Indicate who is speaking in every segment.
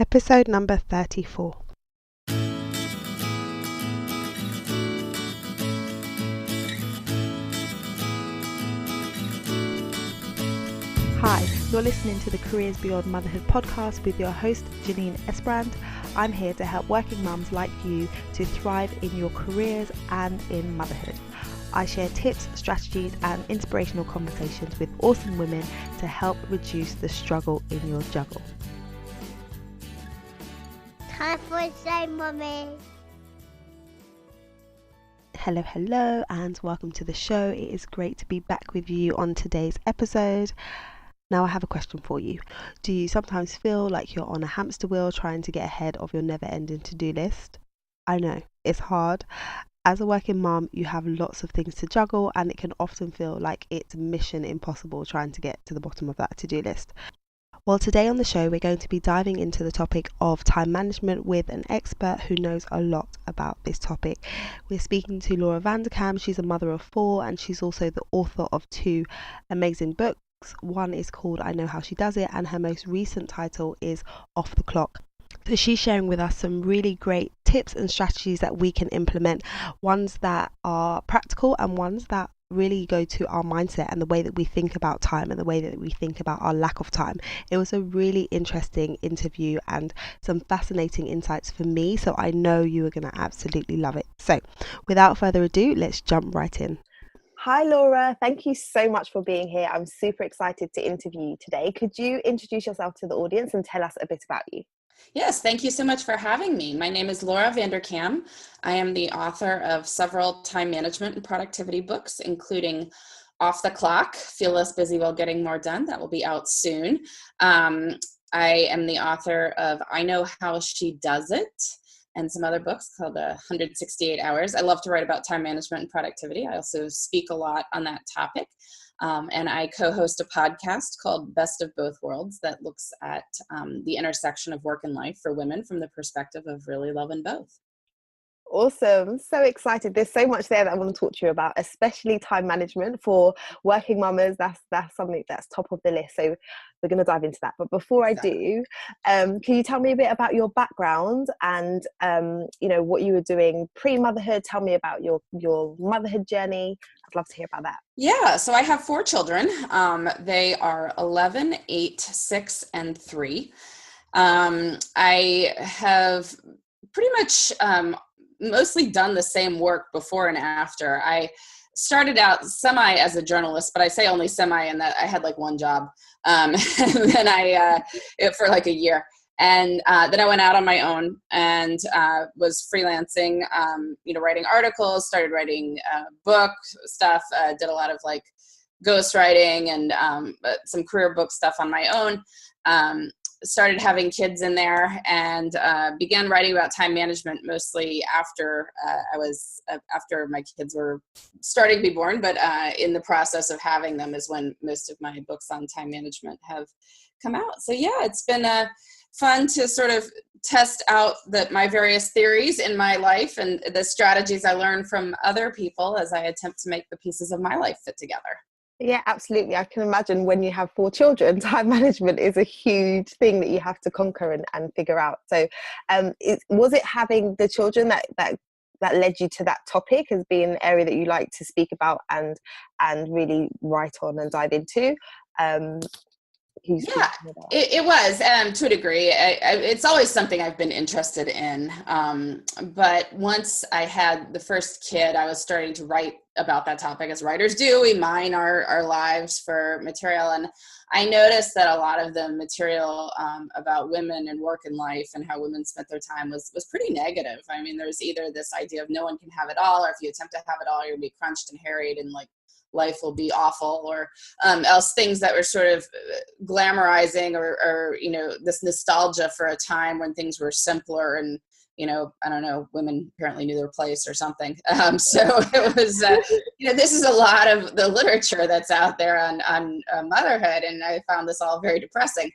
Speaker 1: Episode number 34. Hi, you're listening to the Careers Beyond Motherhood podcast with your host, Janine Esbrand. I'm here to help working mums like you to thrive in your careers and in motherhood. I share tips, strategies, and inspirational conversations with awesome women to help reduce the struggle in your juggle.
Speaker 2: Time for say, Mummy.
Speaker 1: Hello, and welcome to the show. It is great to be back with you on today's episode. Now, I have a question for you. Do you sometimes feel like you're on a hamster wheel trying to get ahead of your never-ending to-do list? I know, it's hard. As a working mom, you have lots of things to juggle, and it can often feel like it's mission impossible trying to get to the bottom of that to-do list. Well, today on the show, we're going to be diving into the topic of time management with an expert who knows a lot about this topic. We're speaking to Laura Vanderkam. She's a mother of 4, and she's also the author of 2 amazing books. One is called I Know How She Does It, and her most recent title is Off the Clock. So she's sharing with us some really great tips and strategies that we can implement, ones that are practical and ones that really go to our mindset and the way that we think about time and the way that we think about our lack of time. It was a really interesting interview and some fascinating insights for me, so I know you are going to absolutely love it. So without further ado, let's jump right in. Hi Laura, thank you so much for being here. I'm super excited to interview you today. Could you introduce yourself to the audience and tell us a bit about you?
Speaker 3: Yes, thank you so much for having me. My name is Laura Vanderkam. I am the author of several time management and productivity books, including Off the Clock, Feel Less Busy While Getting More Done. That will be out soon. I am the author of I Know How She Does It, and some other books called 168 Hours. I love to write about time management and productivity. I also speak a lot on that topic. And I co-host a podcast called Best of Both Worlds that looks at the intersection of work and life for women from the perspective of really loving both.
Speaker 1: Awesome. So excited. There's so much there that I want to talk to you about, especially time management for working mamas. That's something that's top of the list. So we're going to dive into that. But before I do, can you tell me a bit about your background and, what you were doing pre-motherhood? Tell me about your motherhood journey. I'd love to hear about that.
Speaker 3: Yeah, so I have 4 children. They are 11, 8, 6, and 3. I have pretty much mostly done the same work before and after. I started out semi as a journalist, but I say only semi in that I had like one job, and then for like a year. And then I went out on my own and was freelancing, writing articles, started writing book stuff, did a lot of like ghostwriting and some career book stuff on my own. Started having kids in there and began writing about time management mostly after after my kids were starting to be born, but in the process of having them is when most of my books on time management have come out. So yeah, it's been fun to sort of test out my various theories in my life and the strategies I learned from other people as I attempt to make the pieces of my life fit together.
Speaker 1: Yeah, absolutely. I can imagine when you have 4 children, time management is a huge thing that you have to conquer and figure out. So was it having the children that led you to that topic as being an area that you like to speak about and really write on and dive into?
Speaker 3: Yeah, it was to a degree. It's always something I've been interested in. But once I had the first kid, I was starting to write about that topic, as writers do. We mine our lives for material. And I noticed that a lot of the material about women and work and life and how women spent their time was pretty negative. I mean, there's either this idea of no one can have it all, or if you attempt to have it all, you're going to be crunched and harried and like life will be awful, or else things that were sort of glamorizing or this nostalgia for a time when things were simpler and I don't know, women apparently knew their place or something. So it was, this is a lot of the literature that's out there on motherhood, and I found this all very depressing.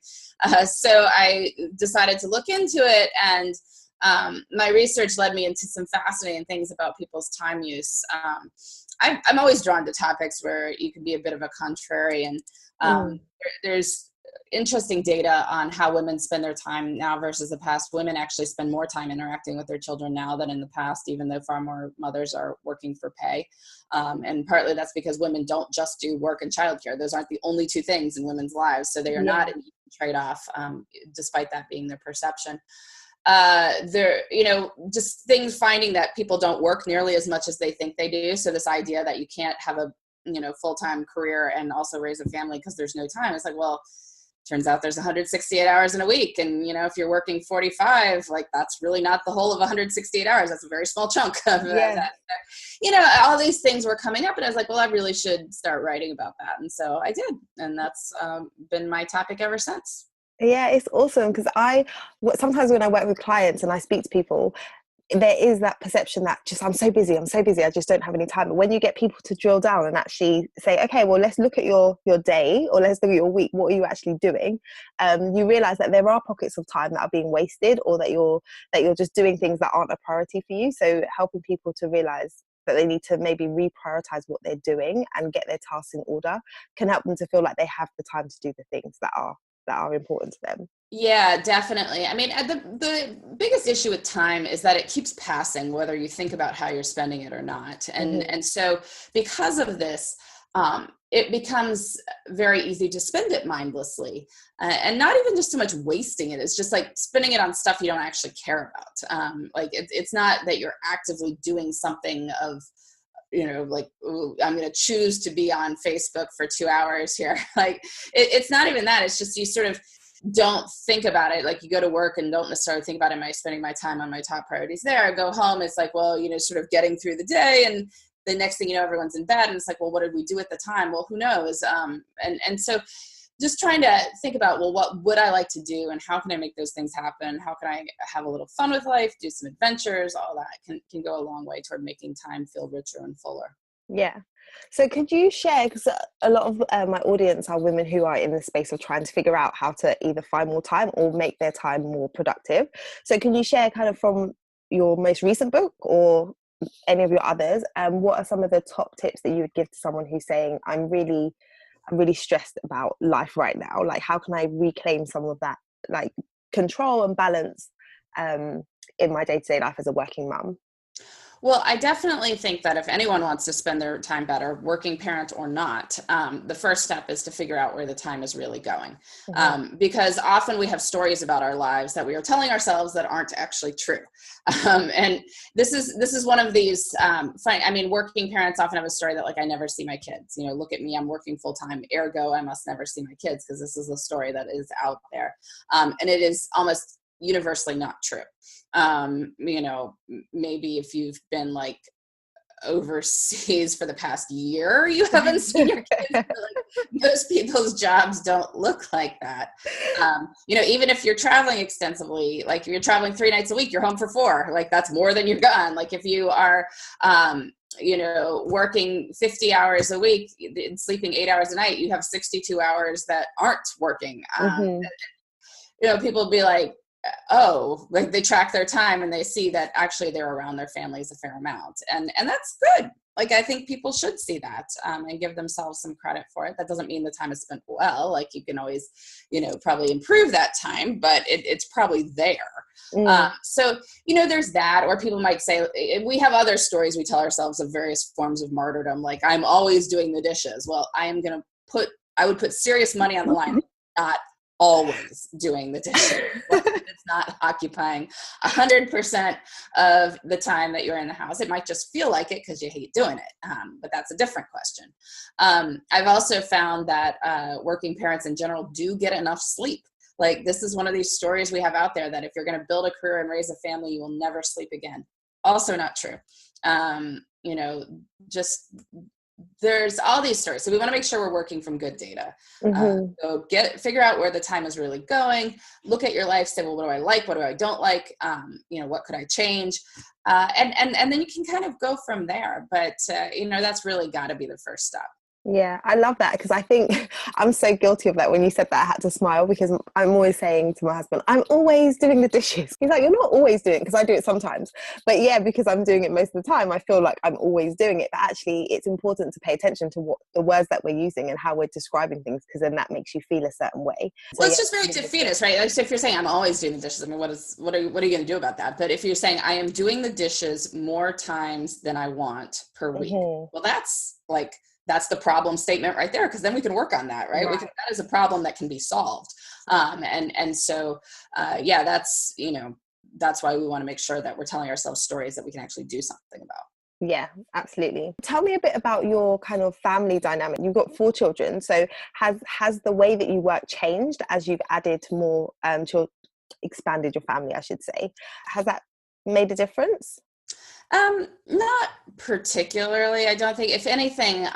Speaker 3: So I decided to look into it, and my research led me into some fascinating things about people's time use. I'm always drawn to topics where you can be a bit of a contrarian. There's interesting data on how women spend their time now versus the past. Women actually spend more time interacting with their children now than in the past, even though far more mothers are working for pay. And partly that's because women don't just do work and childcare. Those aren't the only two things in women's lives. So they are not an equal trade-off, despite that being their perception. Just things, finding that people don't work nearly as much as they think they do. So this idea that you can't have a full-time career and also raise a family because there's no time. It's like, well, turns out there's 168 hours in a week. And, if you're working 45, like that's really not the whole of 168 hours. That's a very small chunk of that. All these things were coming up and I was like, well, I really should start writing about that. And so I did. And that's been my topic ever since.
Speaker 4: Yeah, it's awesome because sometimes when I work with clients and I speak to people, there is that perception that I'm so busy, I just don't have any time. But when you get people to drill down and actually say, okay, well, let's look at your day, or let's look at your week, what are you actually doing? You realize that there are pockets of time that are being wasted, or that you're just doing things that aren't a priority for you. So helping people to realize that they need to maybe reprioritize what they're doing and get their tasks in order can help them to feel like they have the time to do the things that are important to them.
Speaker 3: Yeah, definitely. I mean, the biggest issue with time is that it keeps passing, whether you think about how you're spending it or not. And so because of this, it becomes very easy to spend it mindlessly, and not even just so much wasting it. It's just like spending it on stuff you don't actually care about. It's not that you're actively doing something of, like, ooh, I'm going to choose to be on Facebook for 2 hours here. Like, it's not even that. It's just you sort of don't think about it. Like, you go to work and don't necessarily think about, am I spending my time on my top priorities there? I go home, it's like, well, sort of getting through the day, and the next thing you know, everyone's in bed, and it's like, well, what did we do at the time? Well, who knows? And so just trying to think about, well, what would I like to do, and how can I make those things happen? How can I have a little fun with life, do some adventures? All that can go a long way toward making time feel richer and fuller.
Speaker 4: Yeah. So could you share, because a lot of my audience are women who are in the space of trying to figure out how to either find more time or make their time more productive. So can you share kind of from your most recent book or any of your others, what are some of the top tips that you would give to someone who's saying, I'm really stressed about life right now? Like, how can I reclaim some of that, like, control and balance in my day-to-day life as a working mum?
Speaker 3: Well, I definitely think that if anyone wants to spend their time better, working parent or not, the first step is to figure out where the time is really going. Because often we have stories about our lives that we are telling ourselves that aren't actually true. And this is one of these, working parents often have a story that, like, I never see my kids. Look at me, I'm working full time, ergo I must never see my kids, because this is a story that is out there. And it is almost universally not true. Maybe if you've been like overseas for the past year, you haven't seen your kids. Like, most people's jobs don't look like that. Even if you're traveling extensively, like if you're traveling 3 nights a week, you're home for 4. Like, that's more than you're gone. Like, if you are, working 50 hours a week and sleeping 8 hours a night, you have 62 hours that aren't working. People will be like, oh, like, they track their time and they see that actually they're around their families a fair amount. And that's good. Like, I think people should see that and give themselves some credit for it. That doesn't mean the time is spent well. Like, you can always, probably improve that time, but it's probably there. So, there's that. Or people might say, we have other stories we tell ourselves of various forms of martyrdom. Like, I'm always doing the dishes. Well, I would put serious money on the line, not always doing the dishes. It's not occupying 100% of the time that you're in the house. It might just feel like it because you hate doing it, but that's a different question. I've also found that working parents in general do get enough sleep. Like, this is one of these stories we have out there that if you're going to build a career and raise a family, you will never sleep again. Also not true. There's all these stories. So we want to make sure we're working from good data. So figure out where the time is really going. Look at your life. Say, well, what do I like? What do I don't like? What could I change? And then you can kind of go from there. But, that's really got to be the first step.
Speaker 4: Yeah, I love that, because I think I'm so guilty of that. When you said that, I had to smile, because I'm always saying to my husband, I'm always doing the dishes. He's like, you're not always doing it, because I do it sometimes. But yeah, because I'm doing it most of the time, I feel like I'm always doing it. But actually, it's important to pay attention to what the words that we're using and how we're describing things, because then that makes you feel a certain way. So
Speaker 3: Well, it's
Speaker 4: yeah,
Speaker 3: just very defeatist, right? Like, so if you're saying I'm always doing the dishes, I mean, what are you going to do about that? But if you're saying I am doing the dishes more times than I want per week, well, that's the problem statement right there, because then we can work on that, right? That is a problem that can be solved. So yeah, that's, that's why we want to make sure that we're telling ourselves stories that we can actually do something about.
Speaker 4: Yeah, absolutely. Tell me a bit about your kind of family dynamic. You've got 4 children, so has the way that you work changed as you've added more expanded your family, I should say? Has that made a difference?
Speaker 3: Not particularly. I don't think, if anything,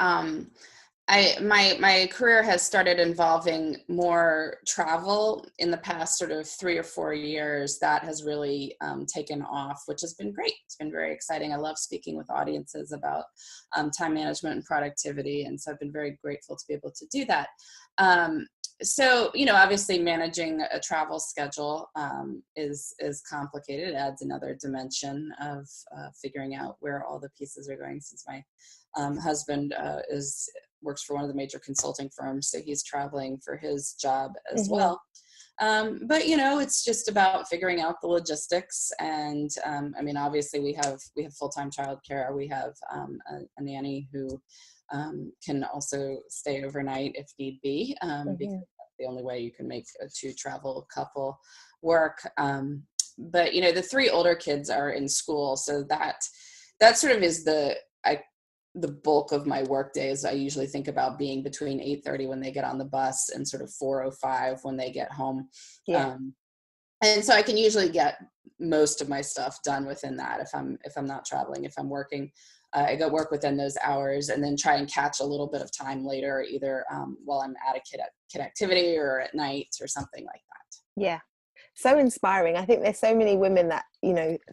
Speaker 3: my career has started involving more travel in the past sort of 3 or 4 years. That has really taken off, which has been great. It's been very exciting. I love speaking with audiences about time management and productivity, and so I've been very grateful to be able to do that. So, obviously managing a travel schedule is complicated. It adds another dimension of figuring out where all the pieces are going, since my husband works for one of the major consulting firms, so he's traveling for his job as well. But it's just about figuring out the logistics. And I mean, obviously we have full-time childcare. We have a nanny who can also stay overnight if need be, because that's the only way you can make a 2 travel couple work. But the 3 older kids are in school, so that sort of is the bulk of my work days. I usually think about being between 8:30 when they get on the bus and sort of 4:05 when they get home. And so I can usually get most of my stuff done within that. If I'm not traveling, if I'm working, I go work within those hours, and then try and catch a little bit of time later, either while I'm at a kid activity or at night or something like that.
Speaker 4: Yeah, so inspiring. I think there's so many women that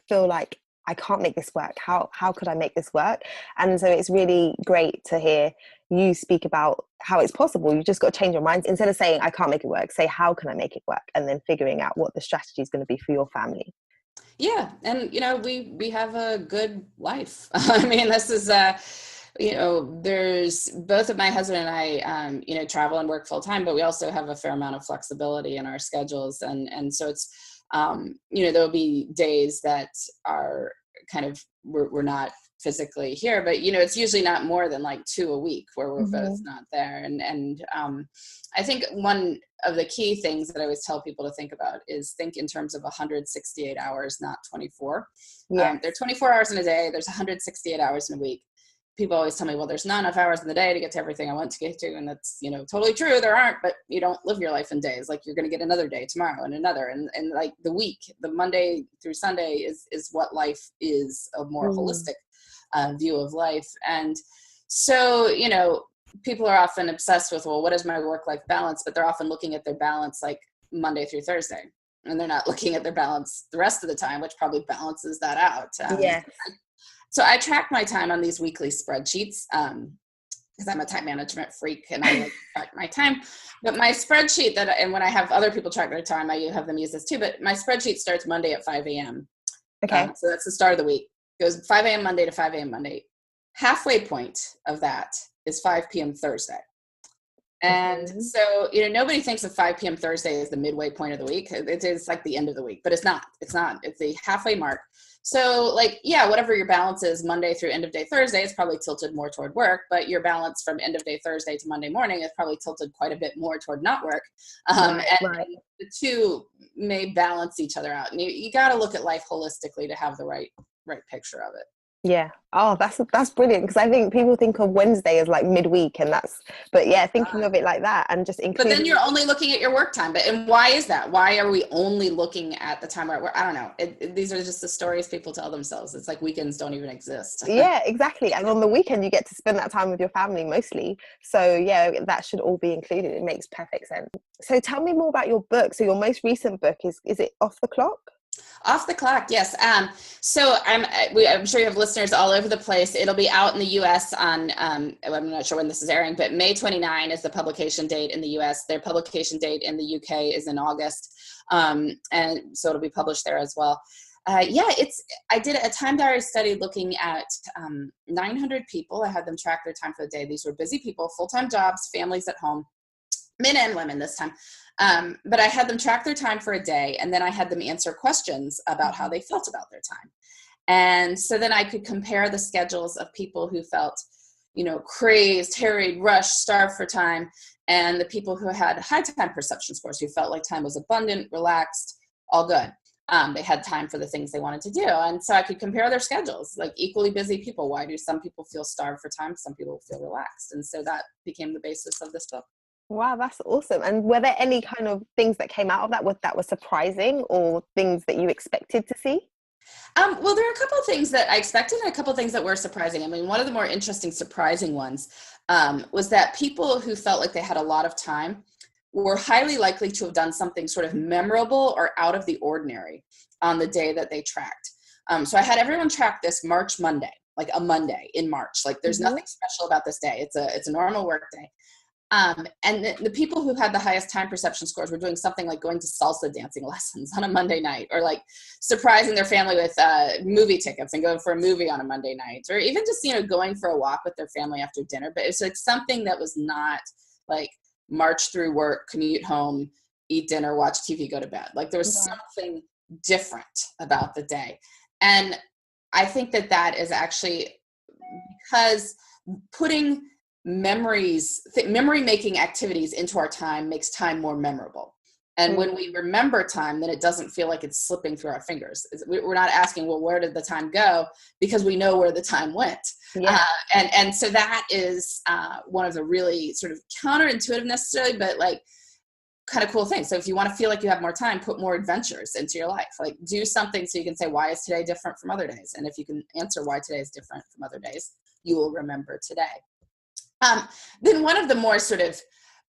Speaker 4: feel like, I can't make this work. How could I make this work? And so it's really great to hear you speak about how it's possible. You've just got to change your mind. Instead of saying I can't make it work, say how can I make it work, and then figuring out what the strategy is going to be for your family.
Speaker 3: Yeah, and we have a good life. I mean, this is there's both of my husband and I travel and work full time, but we also have a fair amount of flexibility in our schedules, and so it's there'll be days that are kind of we're not physically here, but it's usually not more than like 2 a week where we're both not there. And I think one of the key things that I always tell people to think about is think in terms of 168 hours, not 24. There are 24 hours in a day. There's 168 hours in a week. People always tell me, well, there's not enough hours in the day to get to everything I want to get to. And that's, totally true. There aren't, but you don't live your life in days. Like, you're going to get another day tomorrow and another. And like the week, the Monday through Sunday is what life is, a more holistic view of life. And so, people are often obsessed with, well, what is my work-life balance? But they're often looking at their balance like Monday through Thursday. And they're not looking at their balance the rest of the time, which probably balances that out. So I track my time on these weekly spreadsheets because I'm a time management freak and I like to track my time. But my spreadsheet and when I have other people track their time, I have them use this too. But my spreadsheet starts Monday at 5 a.m.
Speaker 4: Okay.
Speaker 3: So that's the start of the week. It goes 5 a.m. Monday to 5 a.m. Monday. Halfway point of that is 5 p.m. Thursday. And so, nobody thinks of 5 p.m. Thursday as the midway point of the week. It's like the end of the week, but it's not. It's the halfway mark. So whatever your balance is Monday through end of day Thursday, it's probably tilted more toward work, but your balance from end of day Thursday to Monday morning is probably tilted quite a bit more toward not work. And the two may balance each other out. And you got to look at life holistically to have the right picture of it.
Speaker 4: Yeah. Oh, that's brilliant, because I think people think of Wednesday as like midweek, and thinking of it like that and just including.
Speaker 3: But then you're only looking at your work time. And why is that? Why are we only looking at the time where I don't know. These are just the stories people tell themselves. It's like weekends don't even exist.
Speaker 4: Yeah, exactly. And on the weekend, you get to spend that time with your family mostly. So yeah, that should all be included. It makes perfect sense. So tell me more about your book. So your most recent book is it Off the Clock?
Speaker 3: Off the clock, yes. So I'm sure you have listeners all over the place. It'll be out in the U.S. on, I'm not sure when this is airing, but May 29 is the publication date in the U.S. Their publication date in the U.K. is in August. And so it'll be published there as well. I did a time diary study looking at 900 people. I had them track their time for the day. These were busy people, full-time jobs, families at home, men and women this time. But I had them track their time for a day, and then I had them answer questions about how they felt about their time. And so then I could compare the schedules of people who felt, crazed, harried, rushed, starved for time, and the people who had high time perception scores, who felt like time was abundant, relaxed, all good. They had time for the things they wanted to do. And so I could compare their schedules, like equally busy people. Why do some people feel starved for time? Some people feel relaxed. And so that became the basis of this book.
Speaker 4: Wow, that's awesome. And were there any kind of things that came out of that was surprising, or things that you expected to see?
Speaker 3: Well, there are a couple of things that I expected and a couple of things that were surprising. I mean, one of the more interesting, surprising ones was that people who felt like they had a lot of time were highly likely to have done something sort of memorable or out of the ordinary on the day that they tracked. So I had everyone track this March Monday, like a Monday in March. Like there's nothing special about this day. It's a normal work day. And the people who had the highest time perception scores were doing something like going to salsa dancing lessons on a Monday night, or like surprising their family with movie tickets and going for a movie on a Monday night, or even just, going for a walk with their family after dinner. But it's like something that was not like march through work, commute home, eat dinner, watch TV, go to bed. Like there was something different about the day. And I think that is actually because putting memory making activities into our time makes time more memorable. And when we remember time, then it doesn't feel like it's slipping through our fingers. We're not asking, well, where did the time go? Because we know where the time went. Yeah. And so that is one of the really sort of counterintuitive necessarily, but like kind of cool things. So if you want to feel like you have more time, put more adventures into your life. Like do something so you can say, why is today different from other days? And if you can answer why today is different from other days, you will remember today. Then one of the more sort of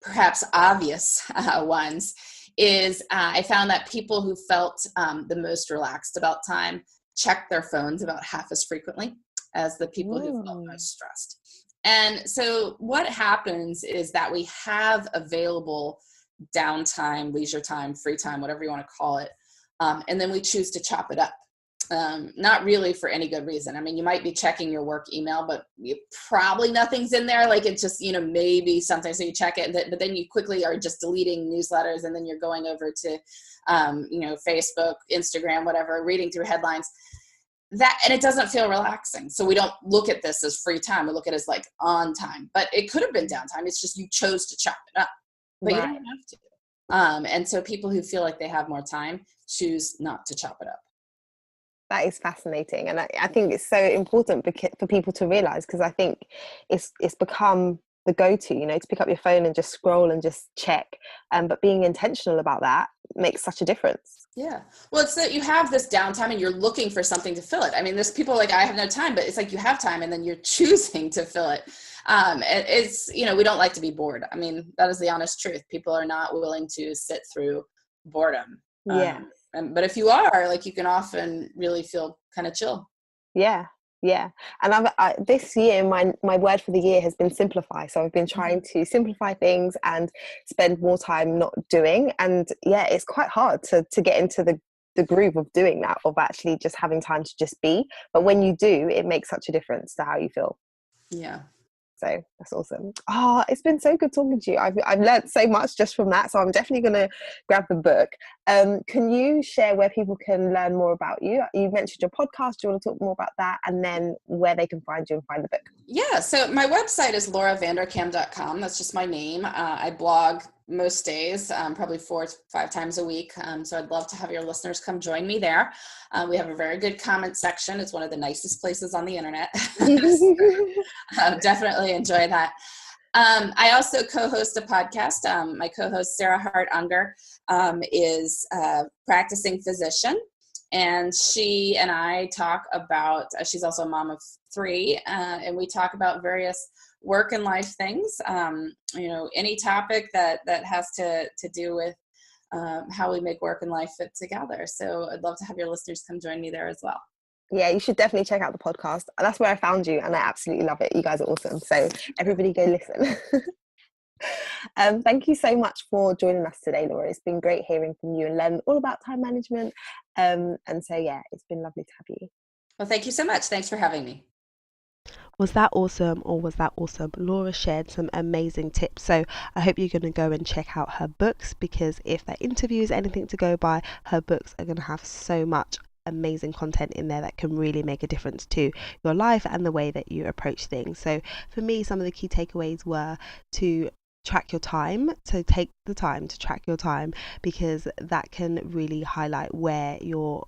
Speaker 3: perhaps obvious ones is I found that people who felt the most relaxed about time checked their phones about half as frequently as the people who felt most stressed. And so what happens is that we have available downtime, leisure time, free time, whatever you want to call it, and then we choose to chop it up. Not really for any good reason. I mean, you might be checking your work email, but probably nothing's in there. Like it's just, maybe something. So you check it, but then you quickly are just deleting newsletters, and then you're going over to, Facebook, Instagram, whatever, reading through headlines. And it doesn't feel relaxing. So we don't look at this as free time. We look at it as like on time, but it could have been downtime. It's just you chose to chop it up, but you don't have to. And so people who feel like they have more time choose not to chop it up.
Speaker 4: That is fascinating, and I think it's so important for people to realize, because I think it's become the go-to, to pick up your phone and just scroll and just check, but being intentional about that makes such a difference.
Speaker 3: Yeah, well, it's that you have this downtime and you're looking for something to fill it. I mean, there's people like, I have no time, but it's like you have time and then you're choosing to fill it. It's we don't like to be bored. I mean, that is the honest truth. People are not willing to sit through boredom. But if you are, like, you can often really feel kind of chill.
Speaker 4: Yeah. And this year, my word for the year has been simplify. So I've been trying to simplify things and spend more time not doing. And it's quite hard to get into the groove of doing that, of actually just having time to just be. But when you do, it makes such a difference to how you feel.
Speaker 3: Yeah.
Speaker 4: So that's awesome. It's been so good talking to you. I've learned so much just from that. So I'm definitely going to grab the book. Can you share where people can learn more about you? You mentioned your podcast. Do you want to talk more about that? And then where they can find you and find the book?
Speaker 3: Yeah. So my website is lauravanderkam.com. That's just my name. I blog most days, probably 4 to 5 times a week. So I'd love to have your listeners come join me there. We have a very good comment section. It's one of the nicest places on the internet. Definitely enjoy that. I also co-host a podcast. My co-host, Sarah Hart Unger, is a practicing physician. And she and I talk about, she's also a mom of 3, and we talk about various work and life things, any topic that has to do with how we make work and life fit together. So I'd love to have your listeners come join me there as well.
Speaker 4: Yeah, you should definitely check out the podcast. That's where I found you, and I absolutely love it. You guys are awesome. So everybody go listen. Thank you so much for joining us today, Laura. It's been great hearing from you and learning all about time management. And so, yeah, it's been lovely to have you.
Speaker 3: Well, thank you so much. Thanks for having me.
Speaker 1: Was that awesome, or was that awesome? Laura shared some amazing tips. So I hope you're going to go and check out her books, because if that interview is anything to go by, her books are going to have so much amazing content in there that can really make a difference to your life and the way that you approach things. So for me, some of the key takeaways were to track your time. So take the time to track your time, because that can really highlight where you're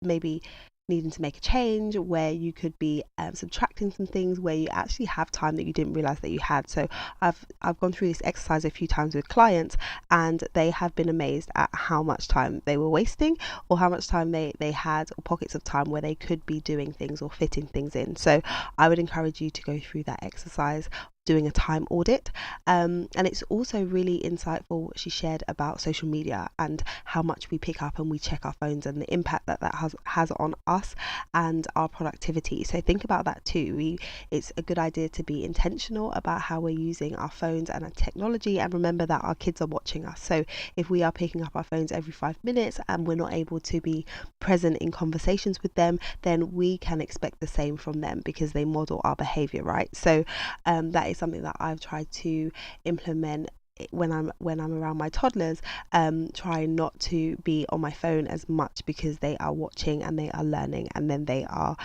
Speaker 1: maybe needing to make a change, where you could be subtracting some things, where you actually have time that you didn't realize that you had. So I've gone through this exercise a few times with clients, and they have been amazed at how much time they were wasting, or how much time they had, or pockets of time where they could be doing things or fitting things in. So I would encourage you to go through that exercise, doing a time audit. And it's also really insightful what she shared about social media and how much we pick up and we check our phones, and the impact that has on us and our productivity. So think about that too. It's a good idea to be intentional about how we're using our phones and our technology, and remember that our kids are watching us. So if we are picking up our phones every 5 minutes and we're not able to be present in conversations with them, then we can expect the same from them, because they model our behavior, right? So that is something that I've tried to implement when I'm around my toddlers. Try not to be on my phone as much, because they are watching and they are learning, and then they are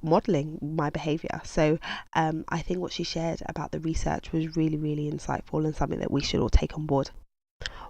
Speaker 1: modeling my behavior. So I think what she shared about the research was really, really insightful, and something that we should all take on board.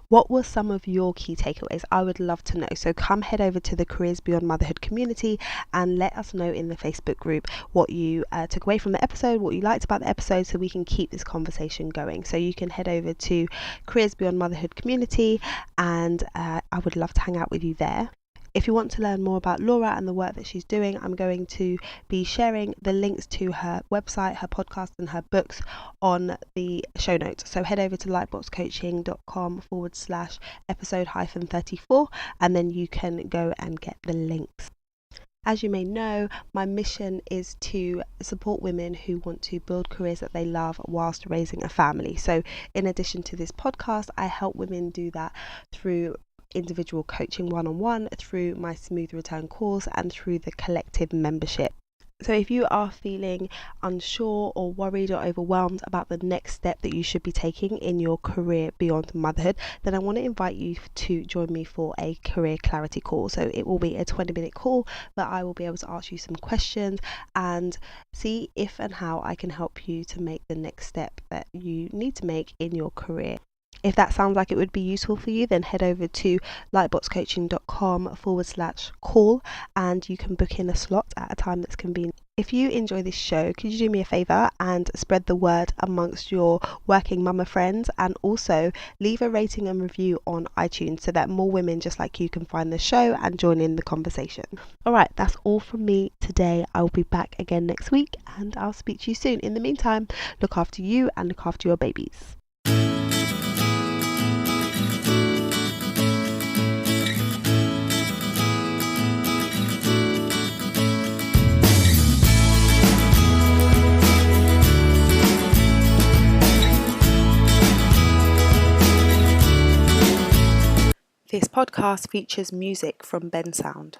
Speaker 1: What were some of your key takeaways? I would love to know. So come head over to the Careers Beyond Motherhood community and let us know in the Facebook group what you took away from the episode, what you liked about the episode, so we can keep this conversation going. So you can head over to Careers Beyond Motherhood community, and I would love to hang out with you there. If you want to learn more about Laura and the work that she's doing, I'm going to be sharing the links to her website, her podcast, and her books on the show notes. So head over to lightboxcoaching.com/episode-34, and then you can go and get the links. As you may know, my mission is to support women who want to build careers that they love whilst raising a family. So in addition to this podcast, I help women do that through individual coaching one-on-one, through my Smooth Return course, and through the collective membership. So if you are feeling unsure or worried or overwhelmed about the next step that you should be taking in your career beyond motherhood, then I want to invite you to join me for a career clarity call. So it will be a 20-minute call, but I will be able to ask you some questions and see if and how I can help you to make the next step that you need to make in your career. If that sounds like it would be useful for you, then head over to lightboxcoaching.com/call, and you can book in a slot at a time that's convenient. If you enjoy this show, could you do me a favour and spread the word amongst your working mama friends, and also leave a rating and review on iTunes so that more women just like you can find the show and join in the conversation. Alright, that's all from me today. I will be back again next week, and I'll speak to you soon. In the meantime, look after you and look after your babies. This podcast features music from Sound.